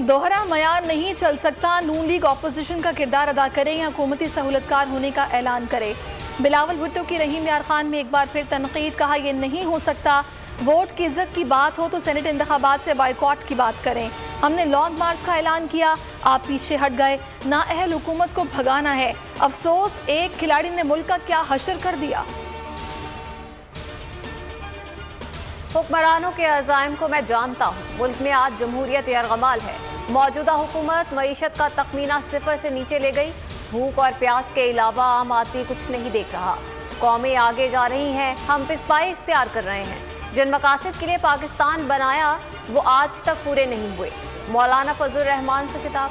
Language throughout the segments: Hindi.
दोहरा मयार नहीं चल सकता। नून लीग ऑपोजिशन का किरदार अदा करे या हुकूमती सहूलतकार होने का ऐलान करे। बिलावल भुट्टो की रहीम यार खान में एक बार फिर तनकीद, कहा यह नहीं हो सकता। वोट की इज्जत की बात हो तो सेनेट इंतखाबात से बाइकॉट की बात करें। हमने लॉन्ग मार्च का ऐलान किया, आप पीछे हट गए। नाअहल हुकूमत को भगाना है। अफसोस एक खिलाड़ी ने मुल्क का क्या हशर कर दिया। हुक्मरानों के अज़ाइम को मैं जानता हूँ। मुल्क में आज जमहूरियत यरगमाल है। मौजूदा हुकूमत मईशत का तखमीना सिफर से नीचे ले गई। भूख और प्यास के अलावा आम आदमी कुछ नहीं देख रहा। कौमें आगे जा रही हैं, हम पिस्पाई इख्तियार कर रहे हैं। जिन मकासद के लिए पाकिस्तान बनाया वो आज तक पूरे नहीं हुए। मौलाना फजल रहमान से किताब।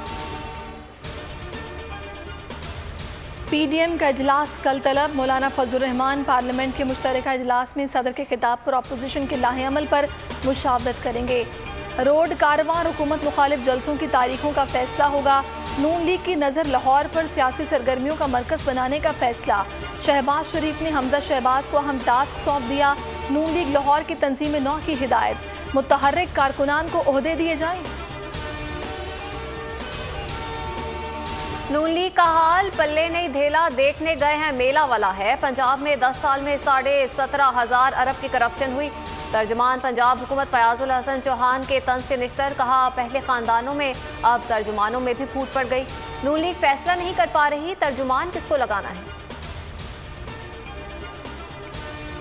पीडीएम का इजलास कल तलब। मौलाना फजल रहमान पार्लियामेंट के मुश्तरका इजलास में सदर के खिताब पर अपोजिशन के लाहेअमल पर मुशावरत करेंगे। रोड कारवां हुकूमत मुखालिफ जलसों की तारीखों का फैसला होगा। नून लीग की नज़र लाहौर पर सियासी सरगर्मियों का मरकज़ बनाने का फैसला। शहबाज शरीफ ने हमजा शहबाज को अहम टास्क सौंप दिया। नून लीग लाहौर की तंजीम नौ की हिदायत, मुतहर्रिक कारकुनान को ओहदे दिए जाएं। नून लीग का हाल पल्ले नहीं धेला, देखने गए हैं मेला वाला है। पंजाब में 10 साल में 17,500 अरब की करप्शन हुई। तर्जुमान पंजाब हुकूमत फयाजुल हसन चौहान के तंज के निश्तर, कहा पहले खानदानों में अब तर्जुमानों में भी फूट पड़ गई। नून लीग फैसला नहीं कर पा रही, तर्जुमान किसको लगाना है।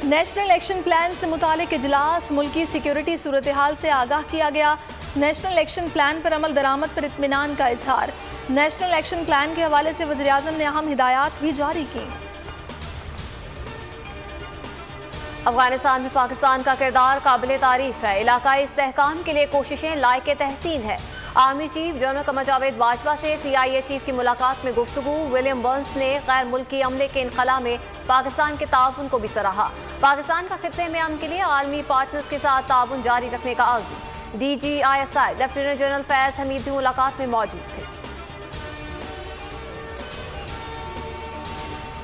नेशनल एक्शन प्लान से मुतालिक इजलास, मुल्की सिक्योरिटी सूरत हाल से आगाह किया गया। नेशनल एक्शन प्लान पर अमल दरामद पर इत्मीनान का इजहार। नेशनल एक्शन प्लान के हवाले से वज़ीर आज़म ने अहम हिदायत भी जारी की। अफगानिस्तान में पाकिस्तान का किरदार काबिल तारीफ है। इलाकाई इस्तेहकाम के लिए कोशिशें लायक तहसीन है। Army chief general Qamar Javed Bajwa से CIA चीफ की मुलाकात में गुफ्तगू। विलियम बर्न्स ने गैर मुल्की अमले के इनखला में पाकिस्तान के ताउन को भी सराहा। पाकिस्तान का खित्ते में अमन के लिए आलमी पार्टनर्स के साथ ताउन जारी रखने का आज़म। DGISI lieutenant general Faiz Hamid भी मुलाकात में मौजूद थे।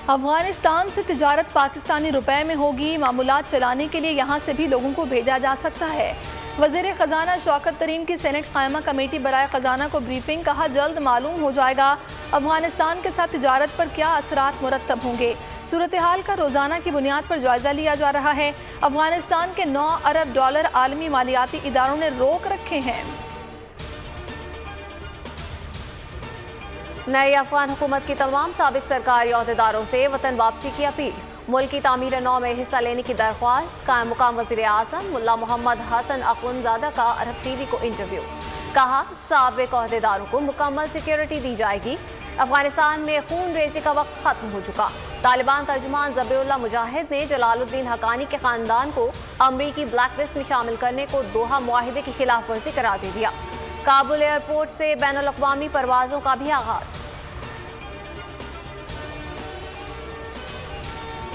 अफगानिस्तान से तिजारत पाकिस्तानी रुपए में होगी। मामूलात चलाने के लिए यहाँ से भी लोगों को भेजा जा सकता है। वज़ीर ख़जाना शौकत तरीन की सेनेट कायमा कमेटी बराए ख़जाना को ब्रीफिंग, कहा जल्द मालूम हो जाएगा अफगानिस्तान के साथ तिजारत पर क्या असरात मुरतब होंगे। सूरत हाल का रोज़ाना की बुनियाद पर जायज़ा लिया जा रहा है। अफगानिस्तान के 9 अरब डॉलर आलमी मालियाती इदारों ने रोक रखे हैं। नई अफगान हुकूमत की तमाम साबिक सरकारी अहदेदारों से वतन वापसी की अपील। मुल्क की तामीर नौ में हिस्सा लेने की दरख्वास्त। कायम मुकाम वज़ीर आज़म मुल्ला मोहम्मद हसन अखुनज़ादा का अरब TV को इंटरव्यू। कहा साबिक अहदेदारों को मुकम्मल सिक्योरिटी दी जाएगी। अफगानिस्तान में खून रेज़ी का वक्त खत्म हो चुका। तालिबान तर्जुमान ज़बीउल्लाह मुजाहिद ने जलालुद्दीन हक्कानी के ख़ानदान को अमरीकी ब्लैक लिस्ट में शामिल करने को दोहा मुआहिदे की खिलाफ वर्जी करार दे दिया। काबुल एयरपोर्ट से बैनुल अक़वामी परवाज़ों का भी आगाज़।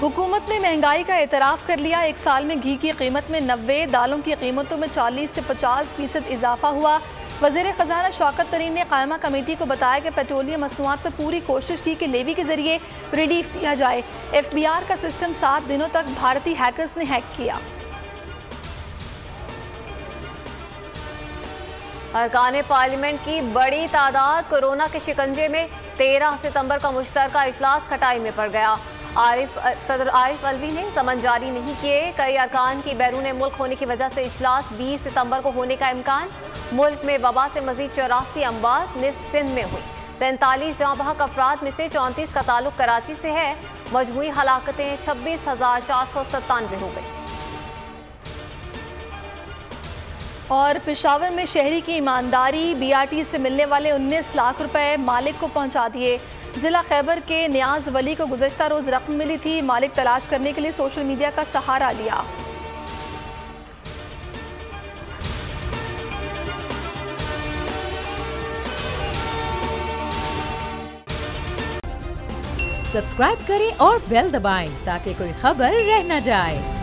हुकूमत ने महंगाई का एतराफ़ कर लिया। एक साल में घी की कीमत में 90, दालों की कीमतों में 40 से 50% इजाफा हुआ। वज़ीर ख़जाना शौकत तरीन ने कायमा कमेटी को बताया कि पेट्रोलियम मसनूआत पर पूरी कोशिश की कि लेवी के जरिए रिलीफ दिया जाए। FBR का सिस्टम 7 दिनों तक भारतीय हैकर्स ने हैक किया। अरकान पार्लियामेंट की बड़ी तादाद कोरोना के शिकंजे में। 13 सितंबर का मुश्तरका इजलास खटाई में पड़ गया। सदर आरिफ अलवी ने समन जारी नहीं किए। कई अरकान की बैरून मुल्क होने की वजह से इजलास 20 सितंबर को होने का इम्कान। मुल्क में वबा से मजीद 84 अमवात निस्फ सिंध में हुई। 45 जाँ बहक अफराद में से 34 का ताल्लुक कराची से है। मजमूई हलाकतें 26,497 हो गई। और पेशावर में शहरी की ईमानदारी, BRT से मिलने वाले 19 लाख रुपए मालिक को पहुंचा दिए। ज़िला खैबर के नियाज वली को गुज़श्ता रोज़ रकम मिली थी। मालिक तलाश करने के लिए सोशल मीडिया का सहारा लिया। सब्सक्राइब करें और बेल दबाएं ताकि कोई खबर रह न जाए।